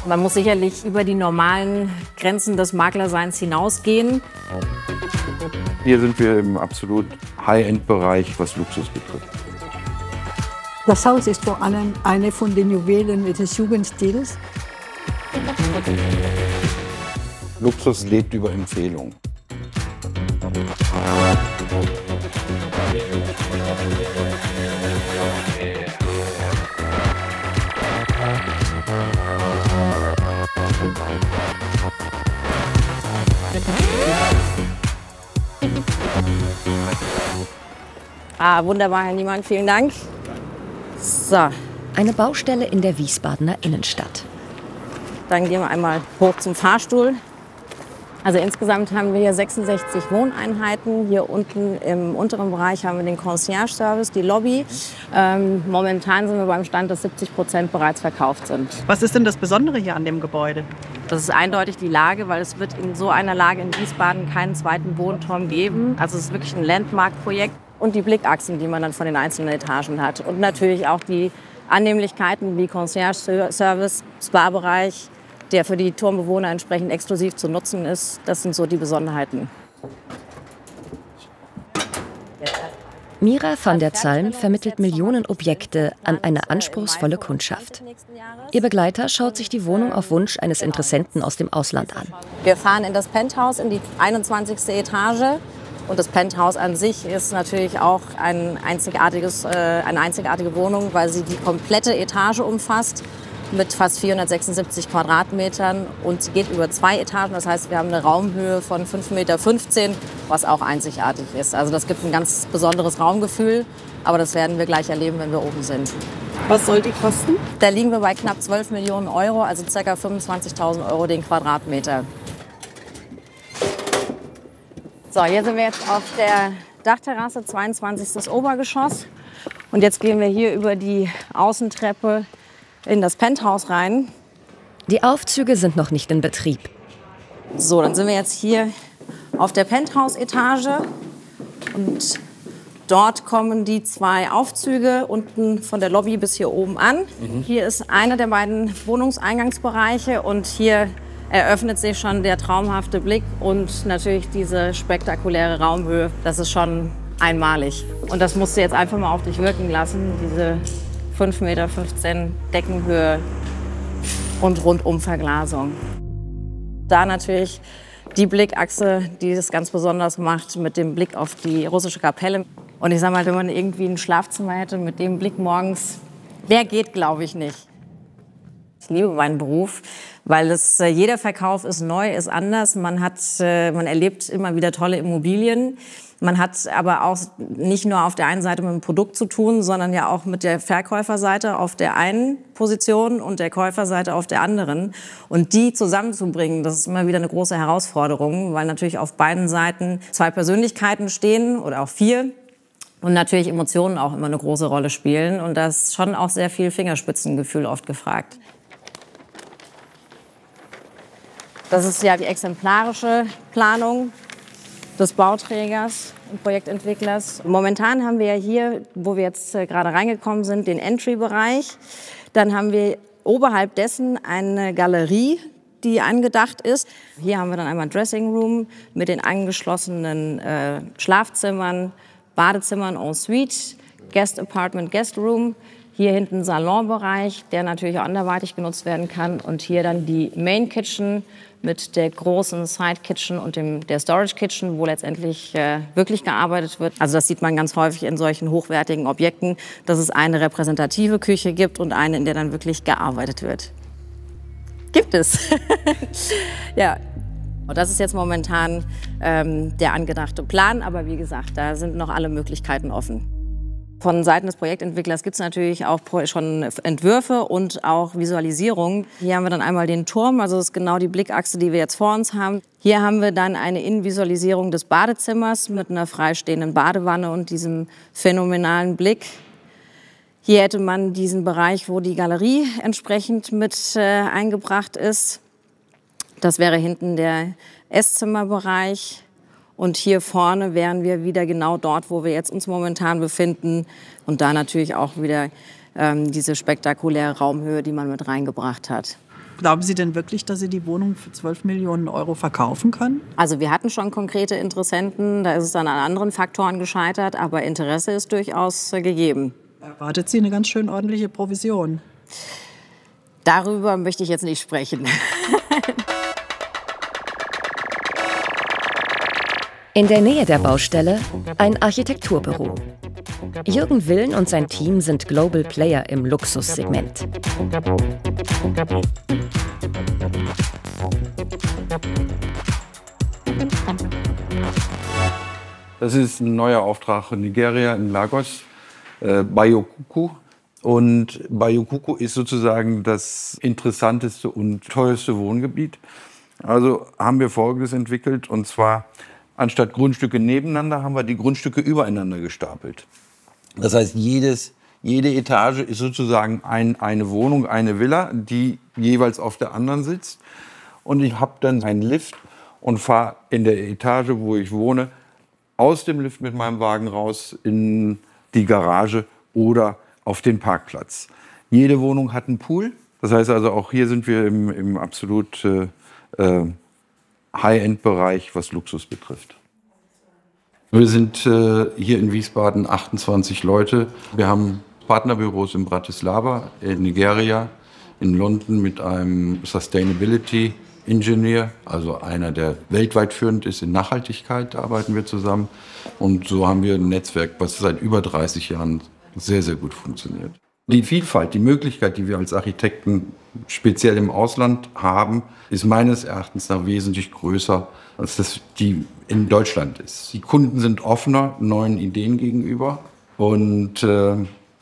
Man muss sicherlich über die normalen Grenzen des Maklerseins hinausgehen. Hier sind wir im absolut High-End-Bereich, was Luxus betrifft. Das Haus ist vor allem eine von den Juwelen des Jugendstils. Luxus lebt über Empfehlung. Wunderbar, Herr Niemann, vielen Dank. So, Eine Baustelle in der Wiesbadener Innenstadt. dann gehen wir einmal hoch zum Fahrstuhl. Also insgesamt haben wir hier 66 Wohneinheiten. Hier unten im unteren Bereich haben wir den Concierge-Service, die Lobby. Momentan sind wir beim Stand, dass 70% bereits verkauft sind. Was ist denn das Besondere hier an dem Gebäude? Das ist eindeutig die Lage, weil es wird in so einer Lage in Wiesbaden keinen zweiten Wohnturm geben. Also es ist wirklich ein Landmark-Projekt. Und die Blickachsen, die man dann von den einzelnen Etagen hat. Und natürlich auch die Annehmlichkeiten wie Concierge-Service, Spa-Bereich, der für die Turmbewohner entsprechend exklusiv zu nutzen ist. Das sind so die Besonderheiten. Mira van der Zalm vermittelt Millionen Objekte an eine anspruchsvolle Kundschaft. Ihr Begleiter schaut sich die Wohnung auf Wunsch eines Interessenten aus dem Ausland an. Wir fahren in das Penthouse, in die 21. Etage. Und das Penthouse an sich ist natürlich auch eine einzigartige Wohnung, weil sie die komplette Etage umfasst mit fast 476 Quadratmetern. Und sie geht über 2 Etagen. Das heißt, wir haben eine Raumhöhe von 5,15 Meter, was auch einzigartig ist. Also das gibt ein ganz besonderes Raumgefühl. Aber das werden wir gleich erleben, wenn wir oben sind. Was soll die kosten? Da liegen wir bei knapp 12 Millionen Euro, also ca. 25.000 Euro den Quadratmeter. So, hier sind wir jetzt auf der Dachterrasse, 22. Obergeschoss. Und jetzt gehen wir hier über die Außentreppe in das Penthouse rein. Die Aufzüge sind noch nicht in Betrieb. So, dann sind wir jetzt hier auf der Penthouse-Etage. Und dort kommen die 2 Aufzüge unten von der Lobby bis hier oben an. Hier ist einer der beiden Wohnungseingangsbereiche und hier eröffnet sich schon der traumhafte Blick und natürlich diese spektakuläre Raumhöhe. Das ist schon einmalig. Und das musst du jetzt einfach mal auf dich wirken lassen, diese 5,15 Meter Deckenhöhe und Rundumverglasung. Da natürlich die Blickachse, die das ganz besonders macht, mit dem Blick auf die russische Kapelle. Und ich sag mal, wenn man irgendwie ein Schlafzimmer hätte mit dem Blick morgens, der geht, glaube ich, nicht. Ich liebe meinen Beruf, weil jeder Verkauf ist neu, ist anders. Man erlebt immer wieder tolle Immobilien. Man hat aber auch nicht nur auf der einen Seite mit dem Produkt zu tun, sondern ja auch mit der Verkäuferseite auf der einen Position und der Käuferseite auf der anderen. Und die zusammenzubringen, das ist immer wieder eine große Herausforderung, weil natürlich auf beiden Seiten 2 Persönlichkeiten stehen oder auch 4. Und natürlich Emotionen auch immer eine große Rolle spielen. Und da ist schon auch sehr viel Fingerspitzengefühl oft gefragt. Das ist ja die exemplarische Planung des Bauträgers und Projektentwicklers. Momentan haben wir ja hier, wo wir jetzt gerade reingekommen sind, den Entry-Bereich. Dann haben wir oberhalb dessen eine Galerie, die angedacht ist. Hier haben wir dann einmal Dressing Room mit den angeschlossenen Schlafzimmern, Badezimmern en suite, Guest Apartment, Guest Room. Hier hinten Salonbereich, der natürlich auch anderweitig genutzt werden kann. Und hier dann die Main Kitchen mit der großen Side Kitchen und der Storage Kitchen, wo letztendlich wirklich gearbeitet wird. Also das sieht man ganz häufig in solchen hochwertigen Objekten, dass es eine repräsentative Küche gibt und eine, in der dann wirklich gearbeitet wird. Gibt es. Ja. Und das ist jetzt momentan der angedachte Plan. Aber wie gesagt, da sind noch alle Möglichkeiten offen. Von Seiten des Projektentwicklers gibt es natürlich auch schon Entwürfe und auch Visualisierungen. Hier haben wir dann einmal den Turm, also das ist genau die Blickachse, die wir jetzt vor uns haben. Hier haben wir dann eine Innenvisualisierung des Badezimmers mit einer freistehenden Badewanne und diesem phänomenalen Blick. Hier hätte man diesen Bereich, wo die Galerie entsprechend mit eingebracht ist. Das wäre hinten der Esszimmerbereich. Und hier vorne wären wir wieder genau dort, wo wir jetzt uns momentan befinden. Und da natürlich auch wieder diese spektakuläre Raumhöhe, die man mit reingebracht hat. Glauben Sie denn wirklich, dass Sie die Wohnung für 12 Millionen Euro verkaufen können? Also wir hatten schon konkrete Interessenten, da ist es dann an anderen Faktoren gescheitert, aber Interesse ist durchaus gegeben. Erwartet Sie eine ganz schön ordentliche Provision? Darüber möchte ich jetzt nicht sprechen. In der Nähe der Baustelle ein Architekturbüro. Jürgen Willen und sein Team sind Global Player im Luxussegment. Das ist ein neuer Auftrag in Nigeria, in Lagos, Bayokuku. Und Bayokuku ist sozusagen das interessanteste und teuerste Wohngebiet. Also haben wir Folgendes entwickelt, und zwar anstatt Grundstücke nebeneinander haben wir die Grundstücke übereinander gestapelt. Das heißt, jede Etage ist sozusagen eine Wohnung, eine Villa, die jeweils auf der anderen sitzt. Und ich habe dann einen Lift und fahre in der Etage, wo ich wohne, aus dem Lift mit meinem Wagen raus in die Garage oder auf den Parkplatz. Jede Wohnung hat einen Pool. Das heißt also, auch hier sind wir im absolut High-End-Bereich, was Luxus betrifft. Wir sind hier in Wiesbaden 28 Leute. Wir haben Partnerbüros in Bratislava, in Nigeria, in London mit einem Sustainability Engineer, also einer, der weltweit führend ist in Nachhaltigkeit, da arbeiten wir zusammen. Und so haben wir ein Netzwerk, was seit über 30 Jahren sehr, sehr gut funktioniert. Die Vielfalt, die Möglichkeit, die wir als Architekten speziell im Ausland haben, ist meines Erachtens nach wesentlich größer, als das die in Deutschland ist. Die Kunden sind offener neuen Ideen gegenüber und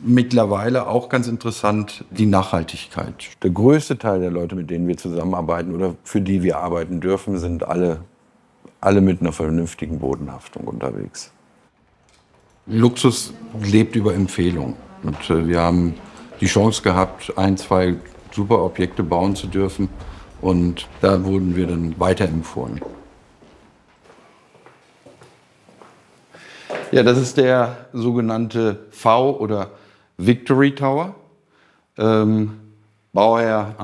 mittlerweile auch ganz interessant die Nachhaltigkeit. Der größte Teil der Leute, mit denen wir zusammenarbeiten oder für die wir arbeiten dürfen, sind alle mit einer vernünftigen Bodenhaftung unterwegs. Luxus lebt über Empfehlung. Und wir haben die Chance gehabt, 1, 2 super Objekte bauen zu dürfen. Und da wurden wir dann weiterempfohlen. Ja, das ist der sogenannte V- oder Victory Tower. Bauherr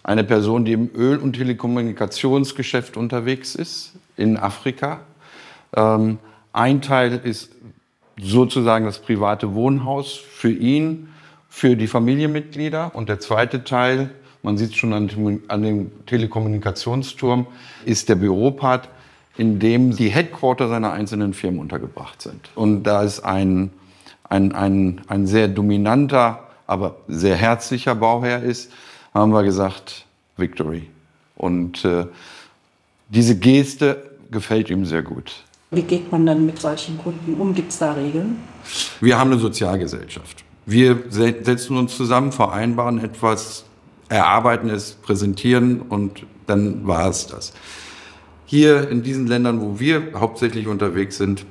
eine Person, die im Öl- und Telekommunikationsgeschäft unterwegs ist in Afrika. Ein Teil ist sozusagen das private Wohnhaus für ihn, für die Familienmitglieder. Und der zweite Teil, man sieht es schon an dem Telekommunikationsturm, ist der Büropart, in dem die Headquarter seiner einzelnen Firmen untergebracht sind. Und da ist ein sehr dominanter, aber sehr herzlicher Bauherr ist, haben wir gesagt, Victory. Und diese Geste gefällt ihm sehr gut. Wie geht man dann mit solchen Kunden um? Gibt es da Regeln? Wir haben eine Sozialgesellschaft. Wir setzen uns zusammen, vereinbaren etwas, erarbeiten es, präsentieren und dann war es das. Hier in diesen Ländern, wo wir hauptsächlich unterwegs sind,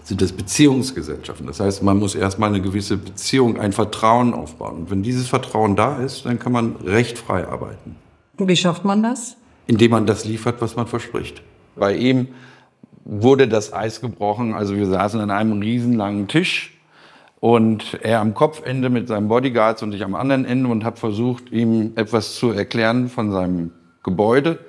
sind das Beziehungsgesellschaften. Das heißt, man muss erstmal eine gewisse Beziehung, ein Vertrauen aufbauen. Und wenn dieses Vertrauen da ist, dann kann man recht frei arbeiten. Wie schafft man das? Indem man das liefert, was man verspricht. Bei ihm wurde das Eis gebrochen. Also wir saßen an einem riesenlangen Tisch und er am Kopfende mit seinen Bodyguards und ich am anderen Ende und habe versucht, ihm etwas zu erklären von seinem Gebäude.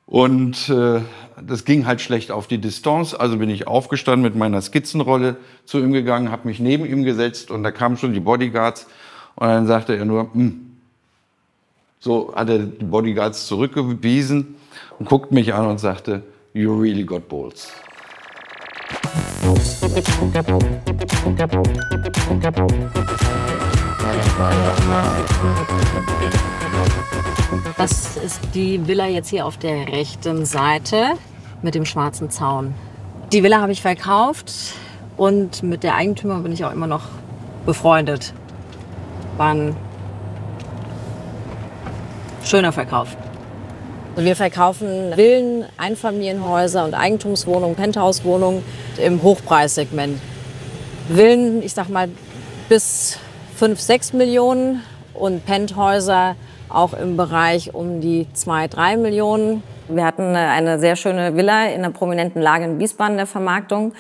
Und das ging halt schlecht auf die Distanz, also bin ich aufgestanden mit meiner Skizzenrolle zu ihm gegangen, habe mich neben ihm gesetzt und da kamen schon die Bodyguards und dann sagte er nur, So hat er die Bodyguards zurückgewiesen und guckt mich an und sagte, you really got balls. Das ist die Villa jetzt hier auf der rechten Seite mit dem schwarzen Zaun. Die Villa habe ich verkauft und mit der Eigentümer bin ich auch immer noch befreundet. War ein schöner Verkauf. Wir verkaufen Villen, Einfamilienhäuser und Eigentumswohnungen, Penthouse-Wohnungen im Hochpreissegment. Villen, ich sag mal, bis 5, 6 Millionen und Penthäuser auch im Bereich um die 2-3 Millionen. Wir hatten eine sehr schöne Villa in einer prominenten Lage in Wiesbaden der Vermarktung.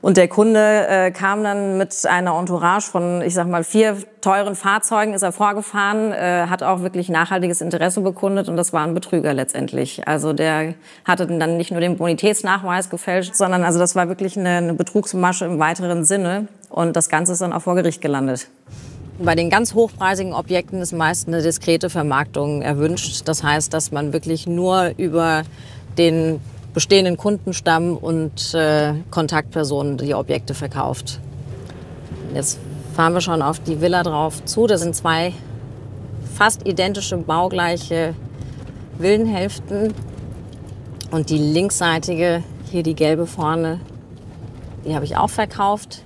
Und der Kunde kam dann mit einer Entourage von, ich sag mal, 4 teuren Fahrzeugen, ist er vorgefahren, hat auch wirklich nachhaltiges Interesse bekundet und das war ein Betrüger letztendlich. Also der hatte dann nicht nur den Bonitätsnachweis gefälscht, sondern also das war wirklich eine Betrugsmasche im weiteren Sinne und das Ganze ist dann auch vor Gericht gelandet. Bei den ganz hochpreisigen Objekten ist meist eine diskrete Vermarktung erwünscht. Das heißt, dass man wirklich nur über den bestehenden Kundenstamm und Kontaktpersonen die Objekte verkauft. Jetzt fahren wir schon auf die Villa drauf zu. Das sind 2 fast identische, baugleiche Villenhälften. Und die linksseitige, hier die gelbe vorne, die habe ich auch verkauft.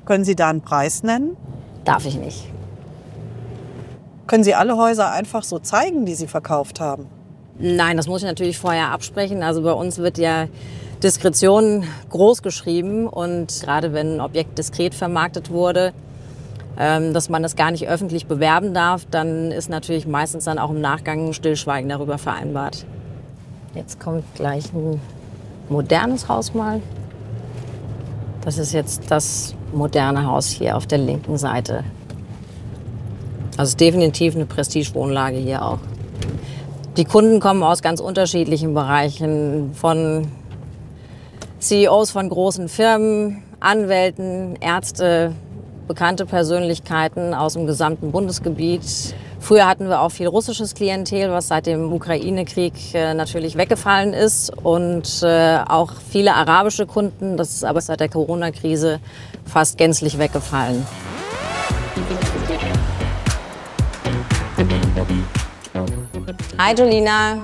Können Sie da einen Preis nennen? Darf ich nicht. Können Sie alle Häuser einfach so zeigen, die Sie verkauft haben? Nein, das muss ich natürlich vorher absprechen. Also bei uns wird ja Diskretion groß geschrieben und gerade wenn ein Objekt diskret vermarktet wurde, dass man das gar nicht öffentlich bewerben darf, dann ist natürlich meistens dann auch im Nachgang ein Stillschweigen darüber vereinbart. Jetzt kommt gleich ein modernes Haus mal. Das ist jetzt das moderne Haus hier auf der linken Seite. Also es ist definitiv eine Prestigewohnlage hier auch. Die Kunden kommen aus ganz unterschiedlichen Bereichen, von CEOs von großen Firmen, Anwälten, Ärzte, bekannte Persönlichkeiten aus dem gesamten Bundesgebiet. Früher hatten wir auch viel russisches Klientel, was seit dem Ukraine-Krieg natürlich weggefallen ist. Und auch viele arabische Kunden, das ist aber seit der Corona-Krise fast gänzlich weggefallen. Hi Jolina,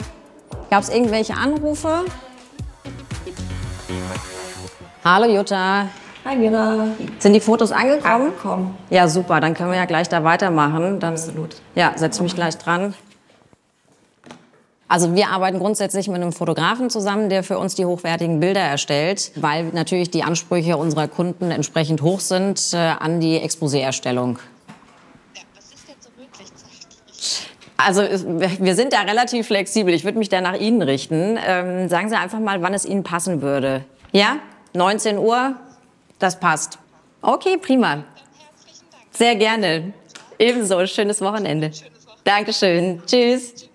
gab es irgendwelche Anrufe? Hallo Jutta. Hi Mira. Sind die Fotos angekommen? Angekommen. Ja super, dann können wir ja gleich da weitermachen. Dann, Absolut. Ja, setze mich gleich dran. Also wir arbeiten grundsätzlich mit einem Fotografen zusammen, der für uns die hochwertigen Bilder erstellt, weil natürlich die Ansprüche unserer Kunden entsprechend hoch sind an die Exposé-Erstellung. Also wir sind da relativ flexibel. Ich würde mich da nach Ihnen richten. Sagen Sie einfach mal, wann es Ihnen passen würde. Ja? 19 Uhr? Das passt. Okay, prima. Sehr gerne. Ebenso. Schönes Wochenende. Dankeschön. Tschüss.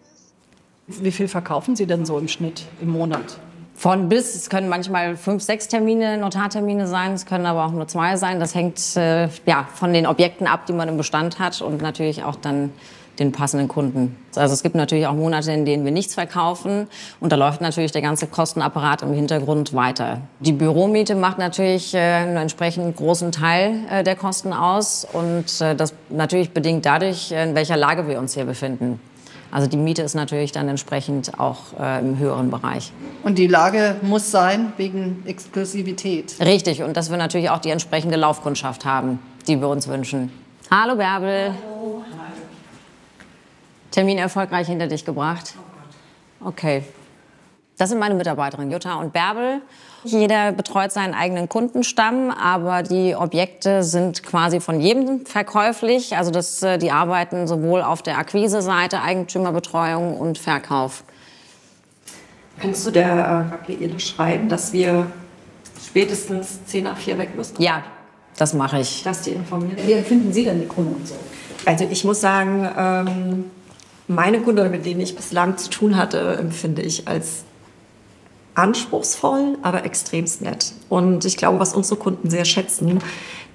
Wie viel verkaufen Sie denn so im Schnitt im Monat? Von bis. Es können manchmal 5, 6 Termine, Notartermine sein. Es können aber auch nur 2 sein. Das hängt ja, von den Objekten ab, die man im Bestand hat und natürlich auch dann den passenden Kunden. Also es gibt natürlich auch Monate, in denen wir nichts verkaufen und da läuft natürlich der ganze Kostenapparat im Hintergrund weiter. Die Büromiete macht natürlich einen entsprechend großen Teil der Kosten aus und das natürlich bedingt dadurch, in welcher Lage wir uns hier befinden. Also die Miete ist natürlich dann entsprechend auch im höheren Bereich. Und die Lage muss sein wegen Exklusivität. Richtig, und dass wir natürlich auch die entsprechende Laufkundschaft haben, die wir uns wünschen. Hallo Bärbel. Hallo. Termin erfolgreich hinter dich gebracht? Okay. Das sind meine Mitarbeiterinnen, Jutta und Bärbel. Jeder betreut seinen eigenen Kundenstamm, aber die Objekte sind quasi von jedem verkäuflich. Also die arbeiten sowohl auf der Akquise-Seite, Eigentümerbetreuung und Verkauf. Kannst du der Gabriele schreiben, dass wir spätestens 10 nach 4 weg müssen? Ja, das mache ich. Dass die informieren. Wie empfinden Sie denn die Kunden so? Also ich muss sagen, meine Kunden, mit denen ich bislang zu tun hatte, empfinde ich als anspruchsvoll, aber extremst nett. Und ich glaube, was unsere Kunden sehr schätzen,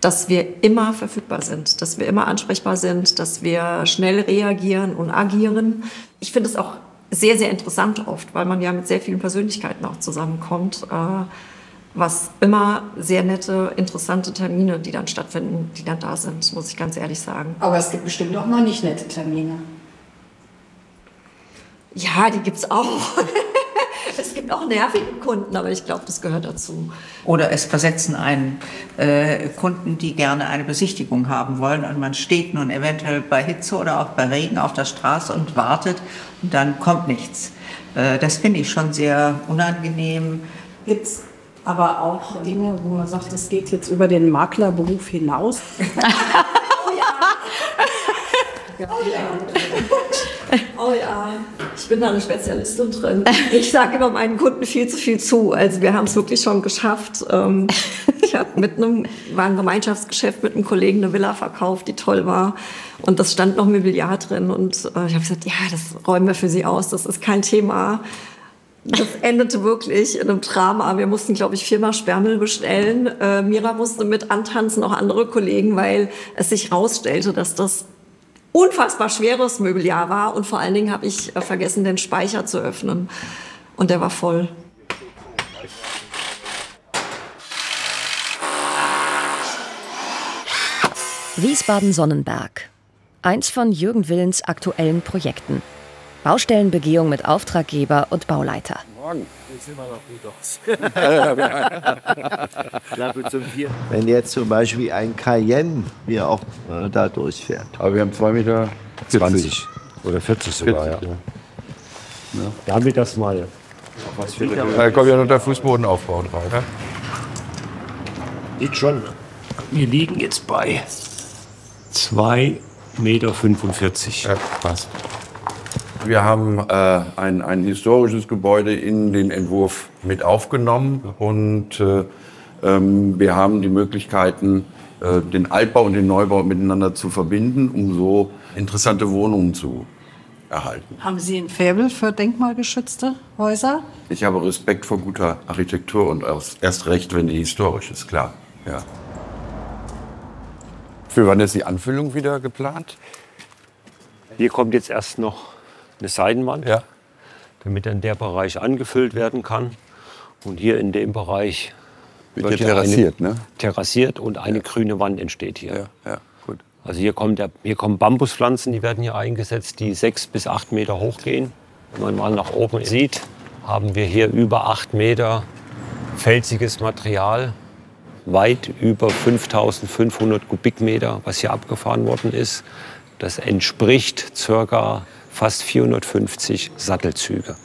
dass wir immer verfügbar sind, dass wir immer ansprechbar sind, dass wir schnell reagieren und agieren. Ich finde es auch sehr, sehr interessant oft, weil man ja mit sehr vielen Persönlichkeiten auch zusammenkommt, was immer sehr nette, interessante Termine, die dann stattfinden, die dann da sind, muss ich ganz ehrlich sagen. Aber es gibt bestimmt auch mal nicht nette Termine. Ja, die gibt's auch. Es gibt auch nervige Kunden, aber ich glaube, das gehört dazu. Oder es versetzen einen Kunden, die gerne eine Besichtigung haben wollen und man steht nun eventuell bei Hitze oder auch bei Regen auf der Straße und wartet und dann kommt nichts. Das finde ich schon sehr unangenehm. Gibt es aber auch Dinge, wo man sagt, das geht jetzt über den Maklerberuf hinaus? Oh ja, ich bin da eine Spezialistin drin. Ich sage immer meinen Kunden viel zu viel zu. Also wir haben es wirklich schon geschafft. Ich habe war ein Gemeinschaftsgeschäft mit einem Kollegen eine Villa verkauft, die toll war. Und das stand noch Mobiliar drin. Und ich habe gesagt, ja, das räumen wir für Sie aus. Das ist kein Thema. Das endete wirklich in einem Drama. Wir mussten, glaube ich, 4-mal Sperrmüll bestellen. Mira musste mit antanzen, auch andere Kollegen, weil es sich herausstellte, dass das unfassbar schweres Mobiliar war. Und vor allen Dingen habe ich vergessen, den Speicher zu öffnen. Und der war voll. Wiesbaden-Sonnenberg. Eins von Jürgen Willens aktuellen Projekten. Baustellenbegehung mit Auftraggeber und Bauleiter. Morgen. Jetzt sehen wir noch gut aus. Wenn jetzt zum Beispiel ein Cayenne hier auch da durchfährt. Aber wir haben 2,20 Meter oder 40 sogar, 40, ja. Damit das mal. Da kommt ja noch der Fußbodenaufbau drauf. Ja? Sieht schon. Wir liegen jetzt bei 2,45 Meter. Ja, passt. Wir haben ein historisches Gebäude in den Entwurf mit aufgenommen und wir haben die Möglichkeiten, den Altbau und den Neubau miteinander zu verbinden, um so interessante Wohnungen zu erhalten. Haben Sie ein Faible für denkmalgeschützte Häuser? Ich habe Respekt vor guter Architektur und erst recht, wenn die historisch ist, klar. Ja. Für wann ist die Anfüllung wieder geplant? Hier kommt jetzt erst noch eine Seitenwand, ja, damit dann der Bereich angefüllt werden kann. Und hier in dem Bereich wird hier terrassiert, ne? Terrassiert und eine grüne Wand entsteht hier. Ja, gut. Also hier kommen Bambuspflanzen, die werden hier eingesetzt, die 6 bis 8 Meter hoch gehen. Wenn man mal nach oben sieht, haben wir hier über 8 Meter felsiges Material, weit über 5.500 Kubikmeter, was hier abgefahren worden ist. Das entspricht ca. fast 450 Sattelzüge.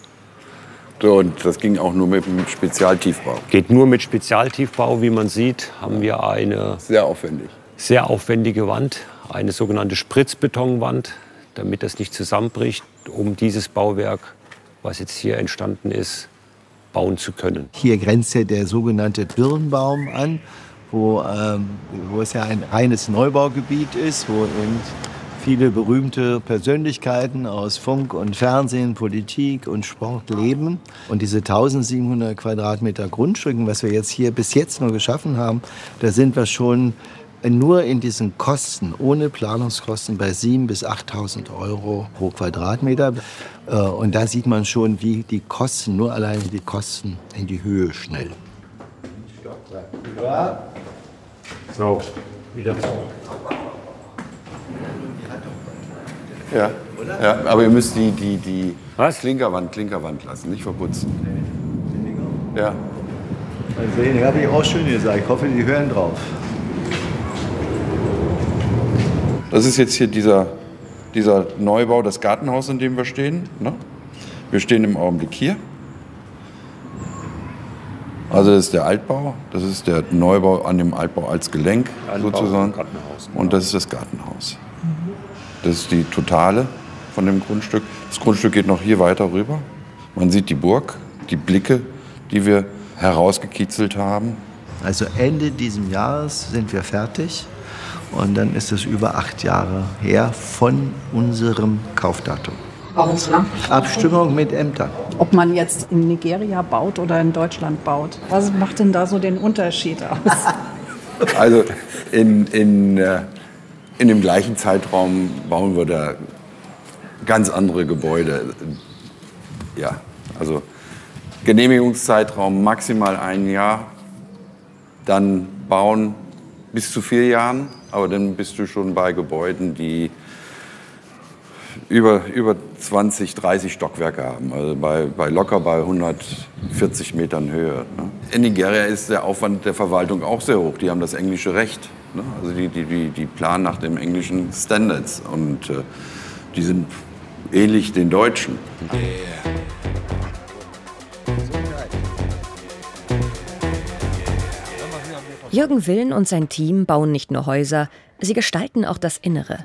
So, und das ging auch nur mit dem Spezialtiefbau? Geht nur mit Spezialtiefbau. Wie man sieht, haben wir eine sehr aufwendige Wand, eine sogenannte Spritzbetonwand, damit das nicht zusammenbricht, um dieses Bauwerk, was jetzt hier entstanden ist, bauen zu können. Hier grenzt ja der sogenannte Birnbaum an, wo es ja ein reines Neubaugebiet ist, wo eben viele berühmte Persönlichkeiten aus Funk und Fernsehen, Politik und Sport leben. Und diese 1700 Quadratmeter Grundstücken, was wir jetzt hier bis jetzt nur geschaffen haben, da sind wir schon nur in diesen Kosten, ohne Planungskosten, bei 7.000 bis 8.000 Euro pro Quadratmeter. Und da sieht man schon, wie die Kosten, nur alleine die Kosten in die Höhe schnell. So, wieder. Ja, ja, aber ihr müsst die Klinkerwand lassen, nicht verputzen. Ja. Mal sehen, habe ich auch schön gesagt. Ich hoffe, die hören drauf. Das ist jetzt hier dieser Neubau, das Gartenhaus, in dem wir stehen. Ne? Wir stehen im Augenblick hier. Also das ist der Altbau, das ist der Neubau an dem Altbau als Gelenk sozusagen. Und das ist das Gartenhaus. Das ist die Totale von dem Grundstück. Das Grundstück geht noch hier weiter rüber. Man sieht die Burg, die Blicke, die wir herausgekiezelt haben. Also Ende dieses Jahres sind wir fertig. Und dann ist es über 8 Jahre her von unserem Kaufdatum. Warum so lang? Abstimmung mit Ämtern. Ob man jetzt in Nigeria baut oder in Deutschland baut. Was macht denn da so den Unterschied aus? Also in dem gleichen Zeitraum bauen wir da ganz andere Gebäude. Ja, also Genehmigungszeitraum maximal 1 Jahr, dann bauen bis zu 4 Jahren, aber dann bist du schon bei Gebäuden, die über 20, 30 Stockwerke haben, also locker bei 140 Metern Höhe. Ne? In Nigeria ist der Aufwand der Verwaltung auch sehr hoch. Die haben das englische Recht. Ne? Also die planen nach den englischen Standards und die sind ähnlich den Deutschen. Jürgen Willen und sein Team bauen nicht nur Häuser, sie gestalten auch das Innere.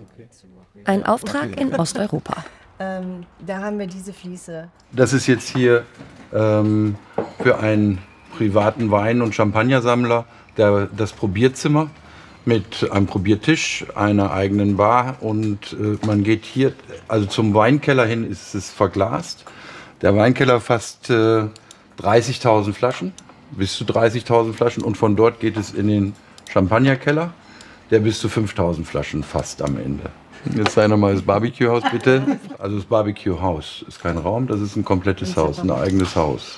Ein Auftrag in Osteuropa. Da haben wir diese Fliese. Das ist jetzt hier für einen privaten Wein- und Champagnersammler das Probierzimmer mit einem Probiertisch, einer eigenen Bar. Und man geht hier, also zum Weinkeller hin ist es verglast. Der Weinkeller fasst 30.000 Flaschen, bis zu 30.000 Flaschen. Und von dort geht es in den Champagnerkeller, der bis zu 5.000 Flaschen fasst am Ende. Jetzt sei nochmal das Barbecue-Haus, bitte. Also das Barbecue-Haus ist kein Raum, das ist ein komplettes Haus, ein eigenes Haus.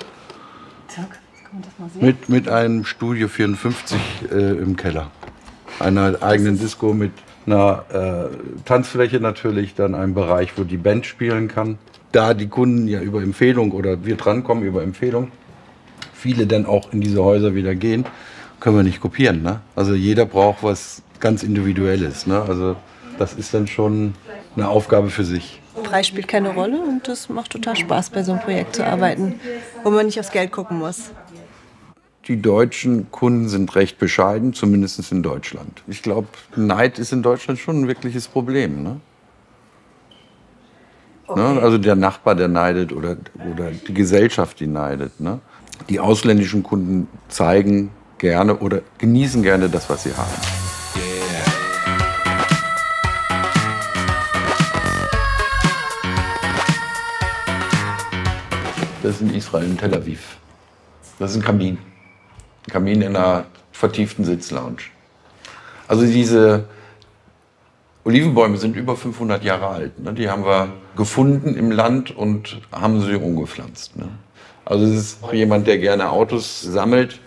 Mit einem Studio 54 im Keller. Einer eigenen Disco mit einer Tanzfläche natürlich, dann einem Bereich, wo die Band spielen kann. Da die Kunden ja über Empfehlung oder wir drankommen über Empfehlung, viele dann auch in diese Häuser wieder gehen, können wir nicht kopieren. Ne? Also jeder braucht was ganz Individuelles. Ne? Also das ist dann schon eine Aufgabe für sich. Preis spielt keine Rolle und das macht total Spaß, bei so einem Projekt zu arbeiten, wo man nicht aufs Geld gucken muss. Die deutschen Kunden sind recht bescheiden, zumindest in Deutschland. Ich glaube, Neid ist in Deutschland schon ein wirkliches Problem. Ne? Okay. Ne? Also der Nachbar, der neidet oder die Gesellschaft, die neidet. Ne? Die ausländischen Kunden zeigen gerne oder genießen gerne das, was sie haben. Das ist in Israel, in Tel Aviv. Das ist ein Kamin. Ein Kamin in einer vertieften Sitzlounge. Also diese Olivenbäume sind über 500 Jahre alt. Ne? Die haben wir gefunden im Land und haben sie umgepflanzt. Ne? Also es ist auch jemand, der gerne Autos sammelt.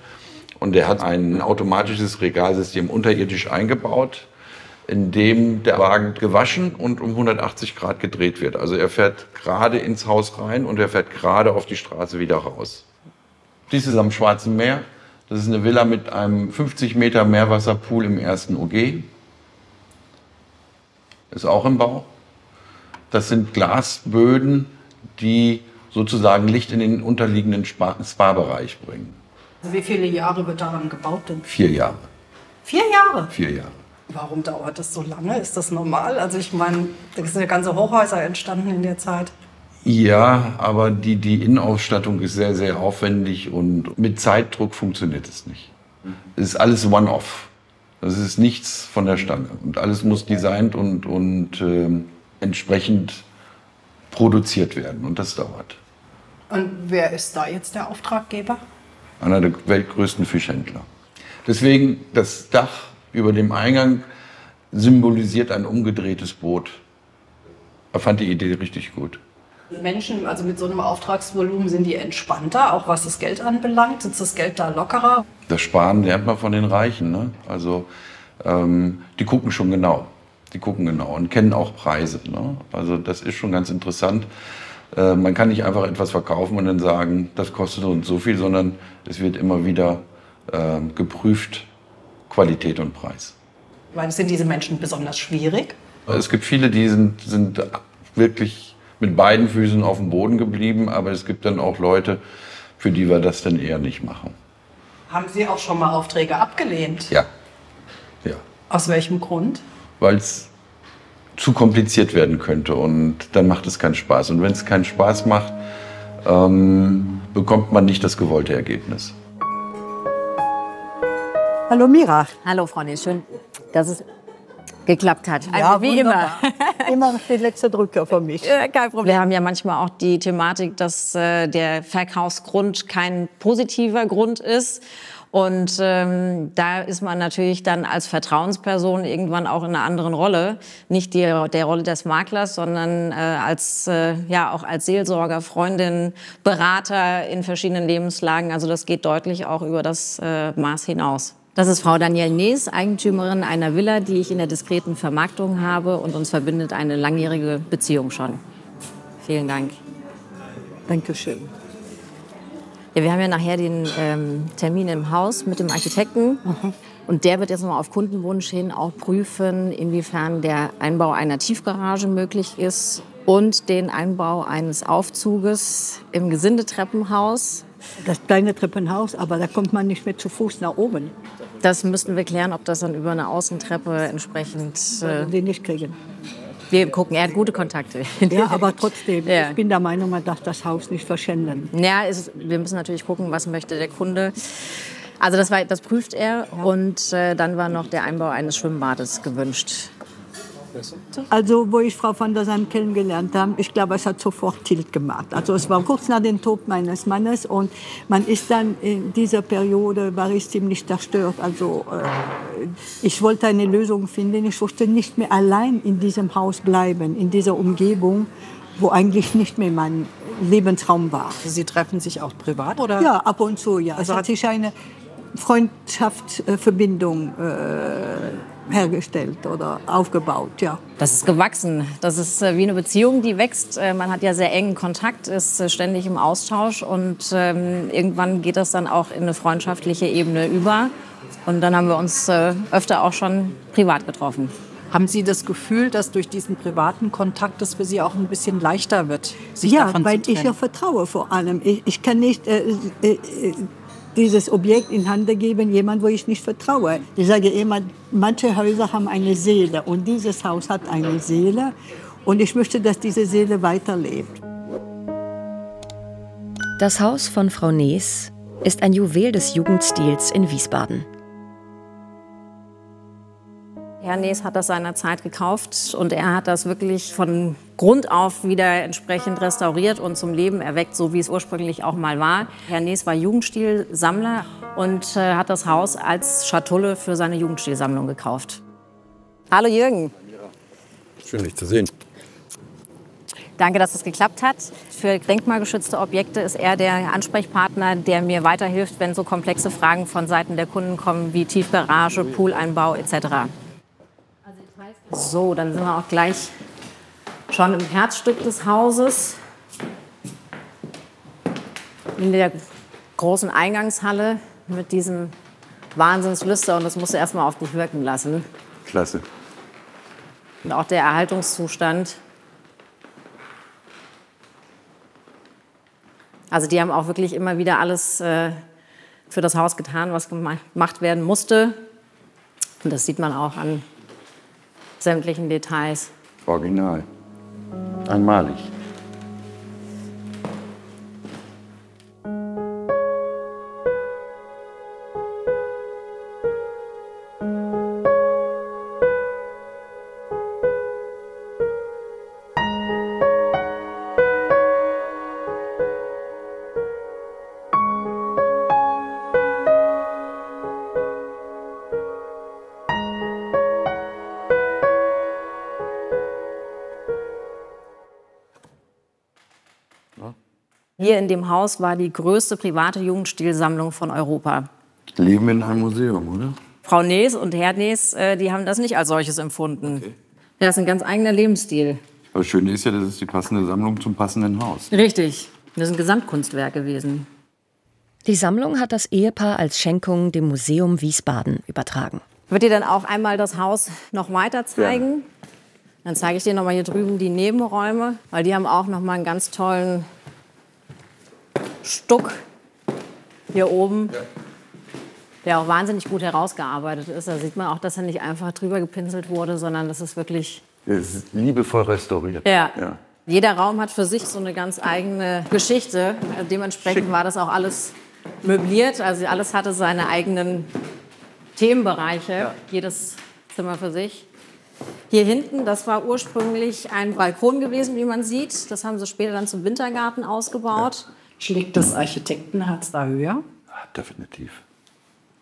Und der hat ein automatisches Regalsystem unterirdisch eingebaut, in dem der Wagen gewaschen und um 180 Grad gedreht wird. Also er fährt gerade ins Haus rein und er fährt gerade auf die Straße wieder raus. Dies ist am Schwarzen Meer. Das ist eine Villa mit einem 50 Meter Meerwasserpool im ersten OG. Ist auch im Bau. Das sind Glasböden, die sozusagen Licht in den unterliegenden Spa-Bereich bringen. Wie viele Jahre wird daran gebaut denn? 4 Jahre. 4 Jahre? 4 Jahre. Warum dauert das so lange? Ist das normal? Also ich meine, da sind ja ganze Hochhäuser entstanden in der Zeit. Ja, aber die Innenausstattung ist sehr, sehr aufwendig und mit Zeitdruck funktioniert es nicht. Es ist alles One-Off. Das ist nichts von der Stange. Und alles muss designt und entsprechend produziert werden. Und das dauert. Und wer ist da jetzt der Auftraggeber? Einer der weltgrößten Fischhändler. Deswegen das Dach über dem Eingang symbolisiert ein umgedrehtes Boot. Ich fand die Idee richtig gut. Menschen, also mit so einem Auftragsvolumen, sind die entspannter, auch was das Geld anbelangt? Sitzt das Geld da lockerer? Das Sparen lernt man von den Reichen. Ne? Also die gucken schon genau. Die gucken genau und kennen auch Preise. Ne? Also das ist schon ganz interessant. Man kann nicht einfach etwas verkaufen und dann sagen, das kostet uns so viel, sondern es wird immer wieder geprüft, Qualität und Preis. Sind diese Menschen besonders schwierig? Es gibt viele, die sind wirklich mit beiden Füßen auf dem Boden geblieben, aber es gibt dann auch Leute, für die wir das dann eher nicht machen. Haben Sie auch schon mal Aufträge abgelehnt? Ja. Aus welchem Grund? Weil es zu kompliziert werden könnte und dann macht es keinen Spaß. Und wenn es keinen Spaß macht, bekommt man nicht das gewollte Ergebnis. Hallo Mira. Hallo Frau Nies, schön, dass es geklappt hat. Also Ja, wie wunderbar. Immer noch die letzte Drücker für mich. Kein Problem. Wir haben ja manchmal auch die Thematik, dass der Verkaufsgrund kein positiver Grund ist. Und da ist man natürlich dann als Vertrauensperson irgendwann auch in einer anderen Rolle. Nicht der Rolle des Maklers, sondern auch als Seelsorger, Freundin, Berater in verschiedenen Lebenslagen. Also das geht deutlich auch über das Maß hinaus. Das ist Frau Danielle Nees, Eigentümerin einer Villa, die ich in der diskreten Vermarktung habe. Und uns verbindet eine langjährige Beziehung schon. Vielen Dank. Dankeschön. Ja, wir haben ja nachher den Termin im Haus mit dem Architekten. Und der wird jetzt noch mal auf Kundenwunsch hin auch prüfen, inwiefern der Einbau einer Tiefgarage möglich ist und den Einbau eines Aufzuges im Gesindetreppenhaus. Das kleine Treppenhaus, aber da kommt man nicht mehr zu Fuß nach oben. Das müssten wir klären, ob das dann über eine Außentreppe entsprechend... Die nicht kriegen. Wir gucken, er hat gute Kontakte. Ja, aber trotzdem, Ja. ich bin der Meinung, man darf das Haus nicht verschänden. Ja, wir müssen natürlich gucken, was möchte der Kunde. Also das prüft er und dann war noch der Einbau eines Schwimmbades gewünscht. Also, wo ich Frau van der Sand kennengelernt habe, ich glaube, es hat sofort Tilt gemacht. Also, es war kurz nach dem Tod meines Mannes und man ist dann in dieser Periode, war ich ziemlich zerstört. Also, ich wollte eine Lösung finden. Ich wollte nicht mehr allein in diesem Haus bleiben, in dieser Umgebung, wo eigentlich nicht mehr mein Lebensraum war. Sie treffen sich auch privat, oder? Ja, ab und zu, ja. Also Es hat sich eine Freundschaftsverbindung hergestellt oder aufgebaut, ja. Das ist gewachsen. Das ist wie eine Beziehung, die wächst. Man hat ja sehr engen Kontakt, ist ständig im Austausch und irgendwann geht das dann auch in eine freundschaftliche Ebene über. Und dann haben wir uns öfter auch schon privat getroffen. Haben Sie das Gefühl, dass durch diesen privaten Kontakt es für Sie auch ein bisschen leichter wird, sich Ja, davon weil zu ich ja trennen? vertraue vor allem. Ich kann nicht dieses Objekt in Hand geben, jemand, wo ich nicht vertraue. Ich sage immer, manche Häuser haben eine Seele und dieses Haus hat eine Seele und ich möchte, dass diese Seele weiterlebt. Das Haus von Frau Nees ist ein Juwel des Jugendstils in Wiesbaden. Herr Nees hat das seinerzeit gekauft und er hat das wirklich von Grund auf wieder entsprechend restauriert und zum Leben erweckt, so wie es ursprünglich auch mal war. Herr Nees war Jugendstilsammler und hat das Haus als Schatulle für seine Jugendstilsammlung gekauft. Hallo Jürgen. Schön, dich zu sehen. Danke, dass es geklappt hat. Für denkmalgeschützte Objekte ist er der Ansprechpartner, der mir weiterhilft, wenn so komplexe Fragen von Seiten der Kunden kommen, wie Tiefgarage, Pooleinbau etc. So, dann sind wir auch gleich schon im Herzstück des Hauses, in der großen Eingangshalle mit diesem Wahnsinnslüster. Und das musst du erst mal auf dich wirken lassen. Klasse. Und auch der Erhaltungszustand. Also die haben auch wirklich immer wieder alles für das Haus getan, was gemacht werden musste. Und das sieht man auch an sämtlichen Details. Original. Einmalig. Hier in dem Haus war die größte private Jugendstilsammlung von Europa. Leben in einem Museum, oder? Frau Nees und Herr Nees, die haben das nicht als solches empfunden. Okay. Das ist ein ganz eigener Lebensstil. Aber das Schöne ist ja, das ist die passende Sammlung zum passenden Haus. Richtig. Das ist ein Gesamtkunstwerk gewesen. Die Sammlung hat das Ehepaar als Schenkung dem Museum Wiesbaden übertragen. Wird dir dann auch einmal das Haus noch weiter zeigen? Ja. Dann zeige ich dir noch mal hier drüben die Nebenräume, weil die haben auch noch mal einen ganz tollen Stuck hier oben, der auch wahnsinnig gut herausgearbeitet ist. Da sieht man auch, dass er nicht einfach drüber gepinselt wurde, sondern das ist wirklich... Es ist liebevoll restauriert. Ja. Ja. Jeder Raum hat für sich so eine ganz eigene Geschichte. Dementsprechend Schick. war das auch alles möbliert. Also alles hatte seine eigenen Themenbereiche, ja. Jedes Zimmer für sich. Hier hinten, das war ursprünglich ein Balkon gewesen, wie man sieht. Das haben sie später dann zum Wintergarten ausgebaut. Ja. Schlägt das Architektenherz da höher? Definitiv.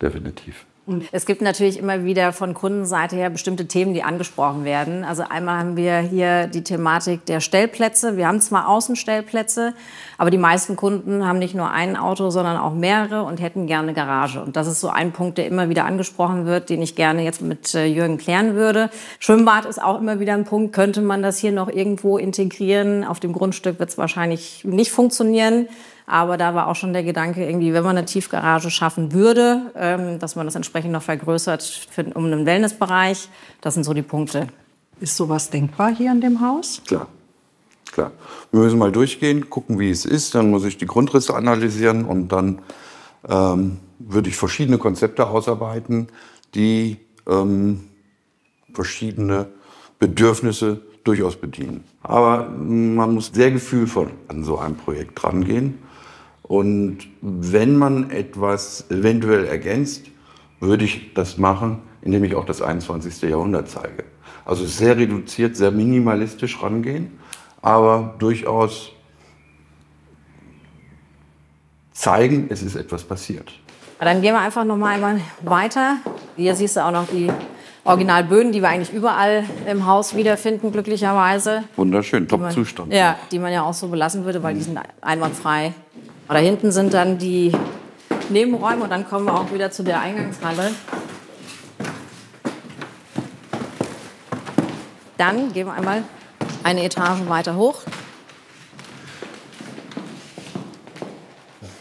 Definitiv. Es gibt natürlich immer wieder von Kundenseite her bestimmte Themen, die angesprochen werden. Also einmal haben wir hier die Thematik der Stellplätze. Wir haben zwar Außenstellplätze, aber die meisten Kunden haben nicht nur ein Auto, sondern auch mehrere und hätten gerne eine Garage. Und das ist so ein Punkt, der immer wieder angesprochen wird, den ich gerne jetzt mit Jürgen klären würde. Schwimmbad ist auch immer wieder ein Punkt. Könnte man das hier noch irgendwo integrieren? Auf dem Grundstück wird es wahrscheinlich nicht funktionieren. Aber da war auch schon der Gedanke, irgendwie, wenn man eine Tiefgarage schaffen würde, dass man das entsprechend noch vergrößert um einen Wellnessbereich. Das sind so die Punkte. Ist sowas denkbar hier in dem Haus? Klar. Klar. Wir müssen mal durchgehen, gucken, wie es ist. Dann muss ich die Grundrisse analysieren und dann würde ich verschiedene Konzepte ausarbeiten, die verschiedene Bedürfnisse durchaus bedienen. Aber man muss sehr gefühlvoll an so ein Projekt rangehen. Und wenn man etwas eventuell ergänzt, würde ich das machen, indem ich auch das 21. Jahrhundert zeige. Also sehr reduziert, sehr minimalistisch rangehen, aber durchaus zeigen, es ist etwas passiert. Dann gehen wir einfach noch mal einmal weiter. Hier siehst du auch noch die Originalböden, die wir eigentlich überall im Haus wiederfinden, glücklicherweise. Wunderschön, Top-Zustand. Ja, die man ja auch so belassen würde, weil die sind einwandfrei. Da hinten sind dann die Nebenräume und dann kommen wir auch wieder zu der Eingangshalle. Dann gehen wir einmal eine Etage weiter hoch.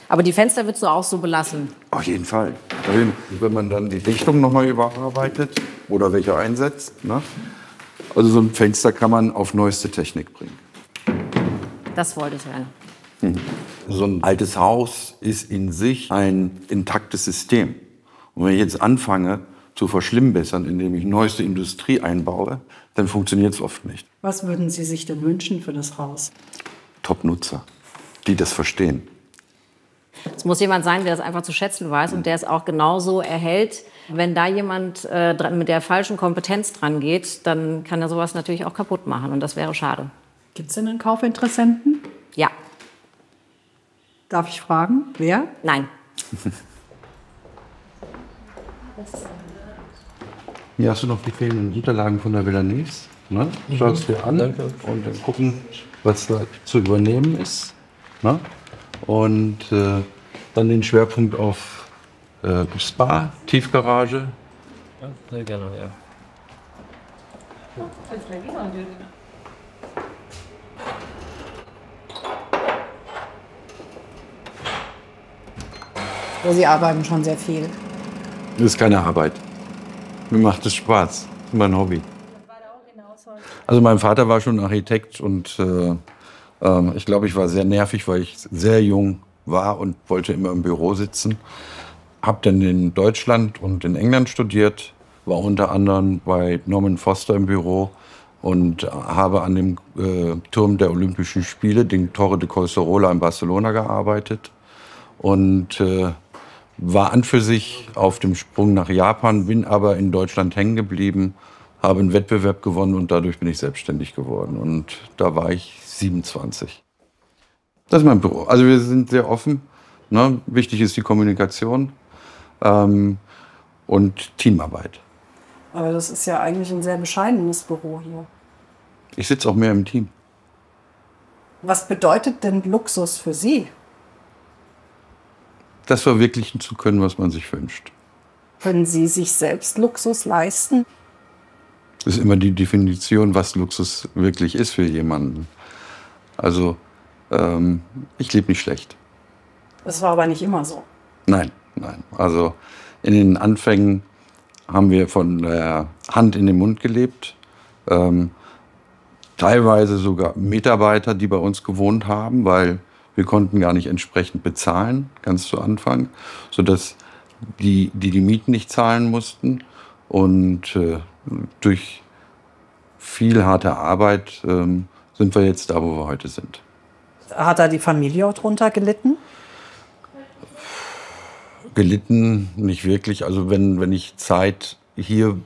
Aber die Fenster würdest du auch so belassen? Auf jeden Fall. Wenn man dann die Dichtung noch mal überarbeitet oder welche einsetzt, ne? Also so ein Fenster kann man auf neueste Technik bringen. Das wollte ich hören. So ein altes Haus ist in sich ein intaktes System. Und wenn ich jetzt anfange zu verschlimmbessern, indem ich neueste Industrie einbaue, dann funktioniert es oft nicht. Was würden Sie sich denn wünschen für das Haus? Top-Nutzer, die das verstehen. Es muss jemand sein, der das einfach zu schätzen weiß und der es auch genauso erhält. Wenn da jemand mit der falschen Kompetenz dran geht, dann kann er sowas natürlich auch kaputt machen und das wäre schade. Gibt es denn einen Kaufinteressenten? Ja. Darf ich fragen, wer? Nein. Hier hast du noch die fehlenden Unterlagen von der Villanes. Ne? Schau es dir an und dann gucken, was da zu übernehmen ist. Ne? Und dann den Schwerpunkt auf Spa, Tiefgarage. Ja, sehr gerne, ja. Sie arbeiten schon sehr viel. Das ist keine Arbeit. Mir macht es Spaß. Das ist mein Hobby. Also mein Vater war schon Architekt und ich glaube, ich war sehr nervig, weil ich sehr jung war und wollte immer im Büro sitzen. Habe dann in Deutschland und in England studiert, war unter anderem bei Norman Foster im Büro und habe an dem Turm der Olympischen Spiele, den Torre de Collserola in Barcelona, gearbeitet. Und war an für sich auf dem Sprung nach Japan, bin aber in Deutschland hängen geblieben, habe einen Wettbewerb gewonnen und dadurch bin ich selbstständig geworden. Und da war ich 27. Das ist mein Büro. Also wir sind sehr offen. Ne? Wichtig ist die Kommunikation und Teamarbeit. Aber das ist ja eigentlich ein sehr bescheidenes Büro hier. Ich sitze auch mehr im Team. Was bedeutet denn Luxus für Sie? Das verwirklichen zu können, was man sich wünscht. Können Sie sich selbst Luxus leisten? Das ist immer die Definition, was Luxus wirklich ist für jemanden. Also, ich lebe nicht schlecht. Das war aber nicht immer so. Nein, nein. Also in den Anfängen haben wir von der Hand in den Mund gelebt. Teilweise sogar Mitarbeiter, die bei uns gewohnt haben, weil wir konnten gar nicht entsprechend bezahlen, ganz zu Anfang, sodass die Mieten nicht zahlen mussten. Und durch viel harte Arbeit sind wir jetzt da, wo wir heute sind. Hat da die Familie auch drunter gelitten? Gelitten nicht wirklich. Also wenn ich Zeit hier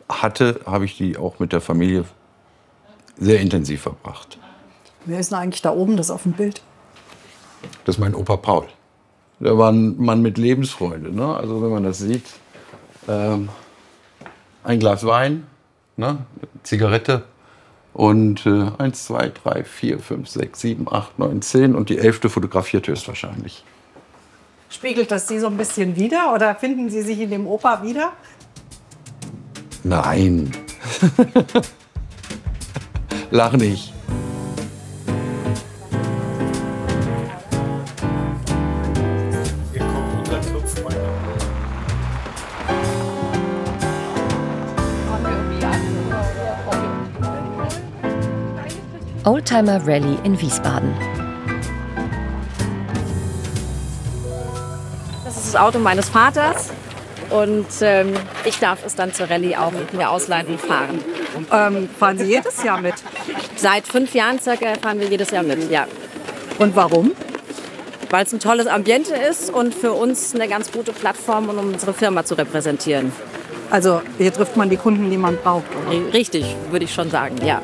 hatte, habe ich die auch mit der Familie sehr intensiv verbracht. Wer ist denn eigentlich da oben, das auf dem Bild? Das ist mein Opa Paul. Der war ein Mann mit Lebensfreude. Ne? Also wenn man das sieht, ein Glas Wein, ne? Zigarette und 1, 2, 3, 4, 5, 6, 7, 8, 9, 10 und die 11. fotografiert höchstwahrscheinlich. Spiegelt das Sie so ein bisschen wider oder finden Sie sich in dem Opa wieder? Nein. Lach nicht. Oldtimer Rallye in Wiesbaden. Das ist das Auto meines Vaters und ich darf es dann zur Rallye auch mit mir ausleihen und fahren. Fahren Sie jedes Jahr mit? Seit 5 Jahren circa fahren wir jedes Jahr mit, ja. Und warum? Weil es ein tolles Ambiente ist und für uns eine ganz gute Plattform, um unsere Firma zu repräsentieren. Also hier trifft man die Kunden, die man braucht, oder? Richtig, würde ich schon sagen, ja.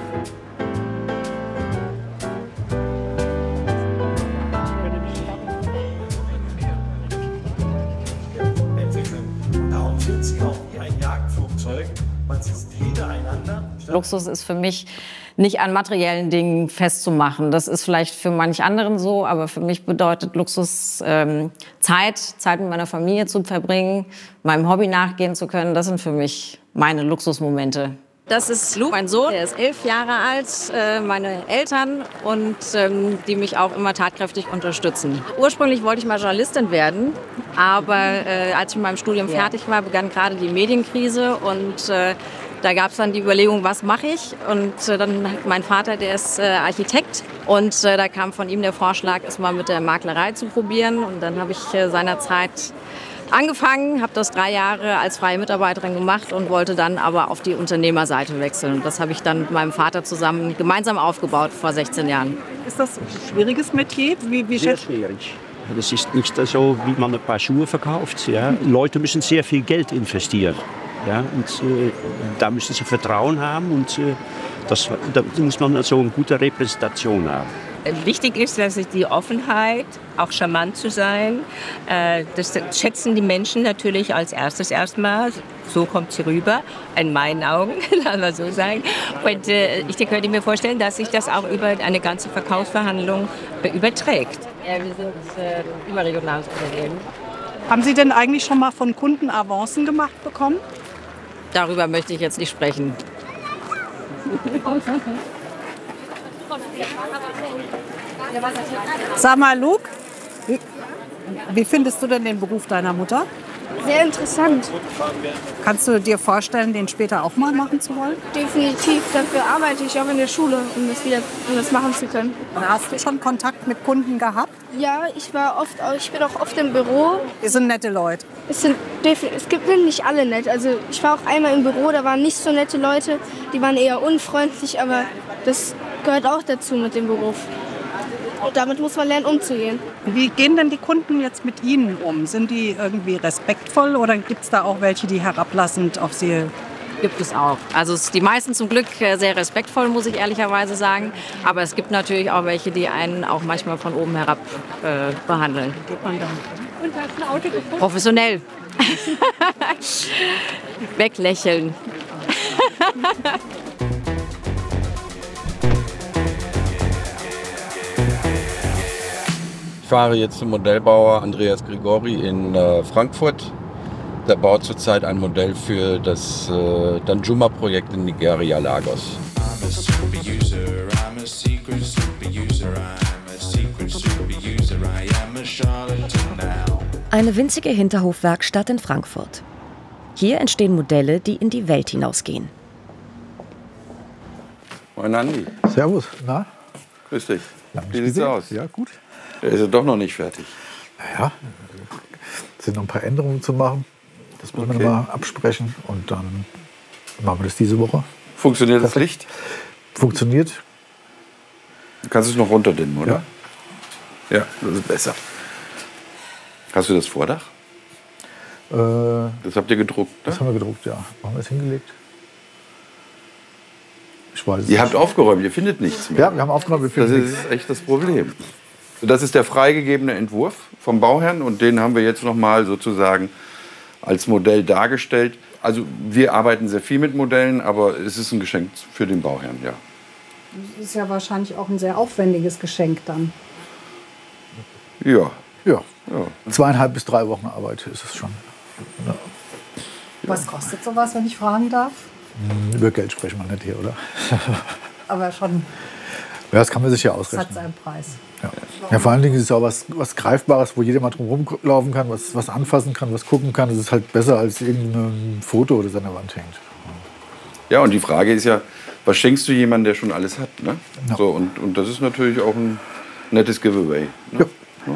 Darum sind sie auch wie ein Jagdflugzeug. Man sitzt hintereinander. Luxus ist für mich nicht an materiellen Dingen festzumachen. Das ist vielleicht für manch anderen so, aber für mich bedeutet Luxus Zeit mit meiner Familie zu verbringen, meinem Hobby nachgehen zu können. Das sind für mich meine Luxusmomente. Das ist Luke, mein Sohn, der ist 11 Jahre alt, meine Eltern und die mich auch immer tatkräftig unterstützen. Ursprünglich wollte ich mal Journalistin werden, aber als ich mit meinem Studium fertig war, begann gerade die Medienkrise und da gab es dann die Überlegung, was mache ich? Und dann mein Vater, der ist Architekt und da kam von ihm der Vorschlag, es mal mit der Maklerei zu probieren. Und dann habe ich seinerzeit angefangen, habe das 3 Jahre als freie Mitarbeiterin gemacht und wollte dann aber auf die Unternehmerseite wechseln. Und das habe ich dann mit meinem Vater zusammen gemeinsam aufgebaut vor 16 Jahren. Ist das ein schwieriges Metier? Wie Sehr schwierig. Das ist nicht so, wie man ein paar Schuhe verkauft. Ja. Leute müssen sehr viel Geld investieren. Ja, und da müssen sie Vertrauen haben und da muss man so eine gute Repräsentation haben. Wichtig ist, dass die Offenheit, auch charmant zu sein, das schätzen die Menschen natürlich als erstes erstmal. So kommt sie rüber, in meinen Augen, lass mal so sagen. Und ich könnte mir vorstellen, dass sich das auch über eine ganze Verkaufsverhandlung überträgt. Ja, wir sind überregionales Unternehmen. Haben Sie denn eigentlich schon mal von Kunden Avancen gemacht bekommen? Darüber möchte ich jetzt nicht sprechen. Sag mal, Luke, wie findest du denn den Beruf deiner Mutter? Sehr interessant. Kannst du dir vorstellen, den später auch mal machen zu wollen? Definitiv. Dafür arbeite ich auch in der Schule, um das machen zu können. Hast du schon Kontakt mit Kunden gehabt? Ja, ich bin auch oft im Büro. Die sind nette Leute. Es gibt nicht alle nett. Also ich war auch einmal im Büro, da waren nicht so nette Leute. Die waren eher unfreundlich, aber das gehört auch dazu mit dem Beruf. Und damit muss man lernen, umzugehen. Wie gehen denn die Kunden jetzt mit Ihnen um? Sind die irgendwie respektvoll oder gibt es da auch welche, die herablassend auf Sie... Gibt es auch. Also die meisten zum Glück sehr respektvoll, muss ich ehrlicherweise sagen. Aber es gibt natürlich auch welche, die einen auch manchmal von oben herab behandeln. Geht man dann? Und hast ein Auto gefunden? Professionell. Weglächeln. Ich fahre jetzt zum Modellbauer Andreas Grigori in Frankfurt. Der baut zurzeit ein Modell für das Danjuma-Projekt in Nigeria, Lagos. Eine winzige Hinterhofwerkstatt in Frankfurt. Hier entstehen Modelle, die in die Welt hinausgehen. Moin Andi. Servus. Na? Grüß dich. Wie sieht's aus? Ja, gut. Der ist ja doch noch nicht fertig. Naja, es sind noch ein paar Änderungen zu machen. Das müssen wir mal absprechen und dann machen wir das diese Woche. Funktioniert das Licht? Funktioniert. Du kannst es noch runterdimmen, oder? Ja, das ist besser. Hast du das Vordach? Das habt ihr gedruckt, ne? Das haben wir gedruckt, ja. Haben wir es hingelegt? Ich weiß es Ihr nicht. habt aufgeräumt, ihr findet nichts mehr. Ja, wir haben aufgeräumt, wir finden nichts. Das ist echt das Problem. Das ist der freigegebene Entwurf vom Bauherrn und den haben wir jetzt noch mal sozusagen als Modell dargestellt. Also wir arbeiten sehr viel mit Modellen, aber es ist ein Geschenk für den Bauherrn, ja. Das ist ja wahrscheinlich auch ein sehr aufwendiges Geschenk dann. Ja. Ja. 2,5 bis 3 Wochen Arbeit ist es schon. Ja. Was kostet sowas, wenn ich fragen darf? Über Geld sprechen wir nicht hier, oder? Aber schon. Ja, das kann man sich ja Das ausrechnen. hat seinen Preis. Ja. Ja, vor allen Dingen ist es auch was Greifbares, wo jeder mal drum rumlaufen kann, was anfassen kann, was gucken kann. Das ist halt besser als irgendein Foto, das an der Wand hängt. Ja, und die Frage ist ja, was schenkst du jemandem, der schon alles hat? Ne? Ja. So, und das ist natürlich auch ein nettes Giveaway. Ne? Ja.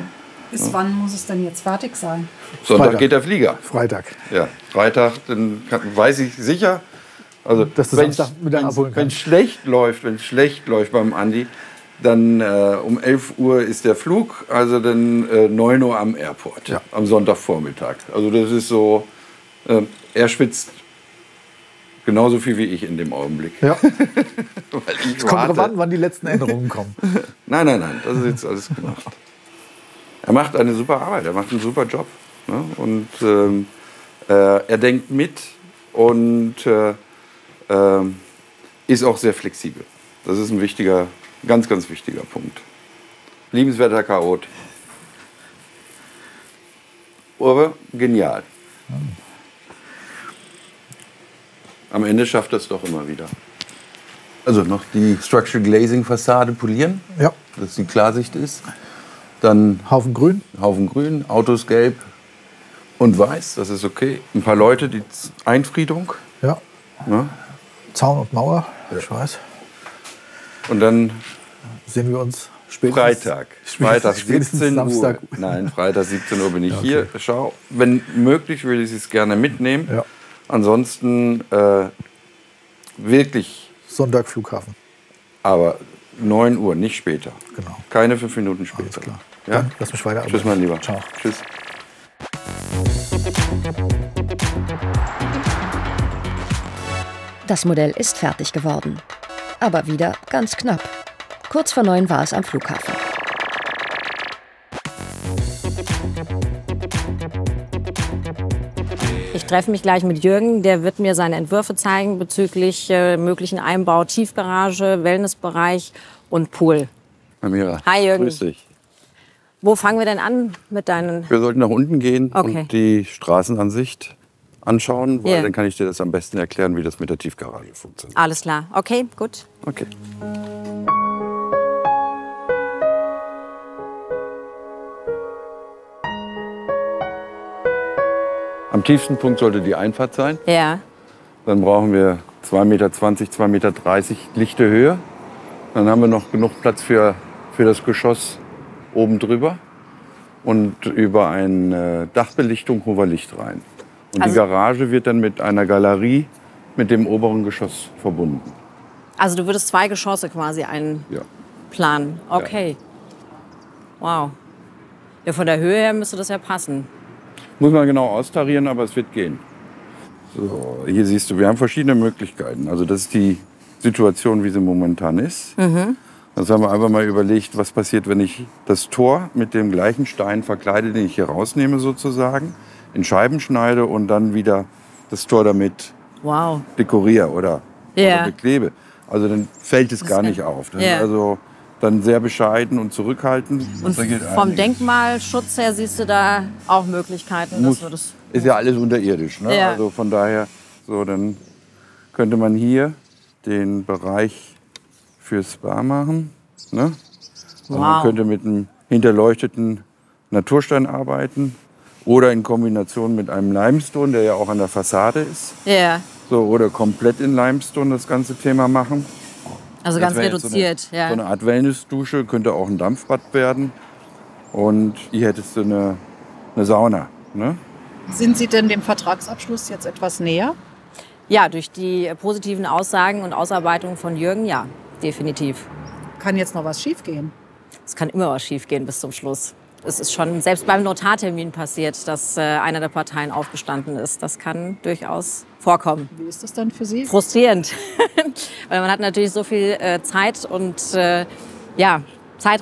Bis wann muss es denn jetzt fertig sein? Sonntag geht der Flieger. Freitag. Ja, Freitag, dann weiß ich sicher, Also dass du wenn Samstag mit dann abholen es schlecht läuft beim Andi, dann um 11 Uhr ist der Flug, also dann 9 Uhr am Airport, am Sonntagvormittag. Also das ist so, er schwitzt genauso viel wie ich in dem Augenblick. Ja. Es kommt drauf an, wann die letzten Änderungen kommen. Nein, das ist jetzt alles gemacht. Er macht eine super Arbeit, er macht einen super Job. Ne? Und er denkt mit und ist auch sehr flexibel. Das ist ein wichtiger, ganz wichtiger Punkt. Liebenswerter Chaot. Aber genial. Am Ende schafft er es doch immer wieder. Also noch die Structural Glazing Fassade polieren, dass die Klarsicht ist. Dann Haufen Grün, Autos gelb und weiß, das ist okay. Ein paar Leute, die Einfriedung. Ja. Zaun und Mauer, ich weiß. Und dann sehen wir uns Freitag 17 Uhr. Nein, Freitag 17 Uhr bin ich hier. Schau, wenn möglich würde ich es gerne mitnehmen. Ja. Ansonsten wirklich Sonntag Flughafen. Aber 9 Uhr, nicht später. Genau. Keine 5 Minuten später. Alles klar. Ja? Dann lass mich weiter. Tschüss, mein Lieber. Ciao. Tschüss. Das Modell ist fertig geworden. Aber wieder ganz knapp. Kurz vor 9 war es am Flughafen. Ich treffe mich gleich mit Jürgen, der wird mir seine Entwürfe zeigen bezüglich möglichen Einbau, Tiefgarage, Wellnessbereich und Pool. Amira, hi Jürgen. Grüß dich. Wo fangen wir denn an mit deinen... Wir sollten nach unten gehen und die Straßenansicht anschauen, weil dann kann ich dir das am besten erklären, wie das mit der Tiefgarage funktioniert. Alles klar, okay, gut. Okay. Am tiefsten Punkt sollte die Einfahrt sein. Ja. Dann brauchen wir 2,20 Meter, 2,30 Meter lichte Höhe. Dann haben wir noch genug Platz für das Geschoss oben drüber. Und über eine Dachbelichtung holen wir Licht rein. Und die Garage wird dann mit einer Galerie mit dem oberen Geschoss verbunden. Also du würdest 2 Geschosse quasi einplanen. Okay. Ja. Wow. Ja, von der Höhe her müsste das ja passen. Muss man genau austarieren, aber es wird gehen. So, hier siehst du, wir haben verschiedene Möglichkeiten. Also das ist die Situation, wie sie momentan ist. Mhm. Das haben wir einfach mal überlegt, was passiert, wenn ich das Tor mit dem gleichen Stein verkleide, den ich hier rausnehme sozusagen, in Scheiben schneide und dann wieder das Tor damit dekoriere oder beklebe. Also dann fällt es gar nicht auf. Also dann sehr bescheiden und zurückhaltend. Und vom Denkmalschutz her siehst du da auch Möglichkeiten? Ist ja alles unterirdisch. Ne? Also von daher, so, dann könnte man hier den Bereich für Spa machen. Ne? Also man könnte mit einem hinterleuchteten Naturstein arbeiten oder in Kombination mit einem Limestone, der ja auch an der Fassade ist. Ja. So, oder komplett in Limestone das ganze Thema machen. Also ganz reduziert, so eine Art Wellnessdusche, könnte auch ein Dampfbad werden. Und hier hättest du eine Sauna. Ne? Sind Sie denn dem Vertragsabschluss jetzt etwas näher? Ja, durch die positiven Aussagen und Ausarbeitungen von Jürgen, ja, definitiv. Kann jetzt noch was schiefgehen? Es kann immer was schiefgehen bis zum Schluss. Es ist schon selbst beim Notartermin passiert, dass einer der Parteien aufgestanden ist. Das kann durchaus vorkommen. Wie ist das dann für Sie? Frustrierend, weil man hat natürlich so viel Zeit und Zeit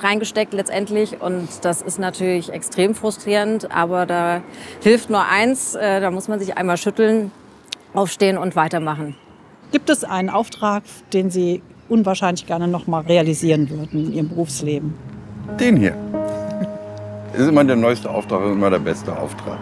reingesteckt letztendlich und das ist natürlich extrem frustrierend, aber da hilft nur eins, da muss man sich einmal schütteln, aufstehen und weitermachen. Gibt es einen Auftrag, den Sie unwahrscheinlich gerne noch mal realisieren würden in Ihrem Berufsleben? Den hier. Das ist immer der neueste Auftrag, immer der beste Auftrag.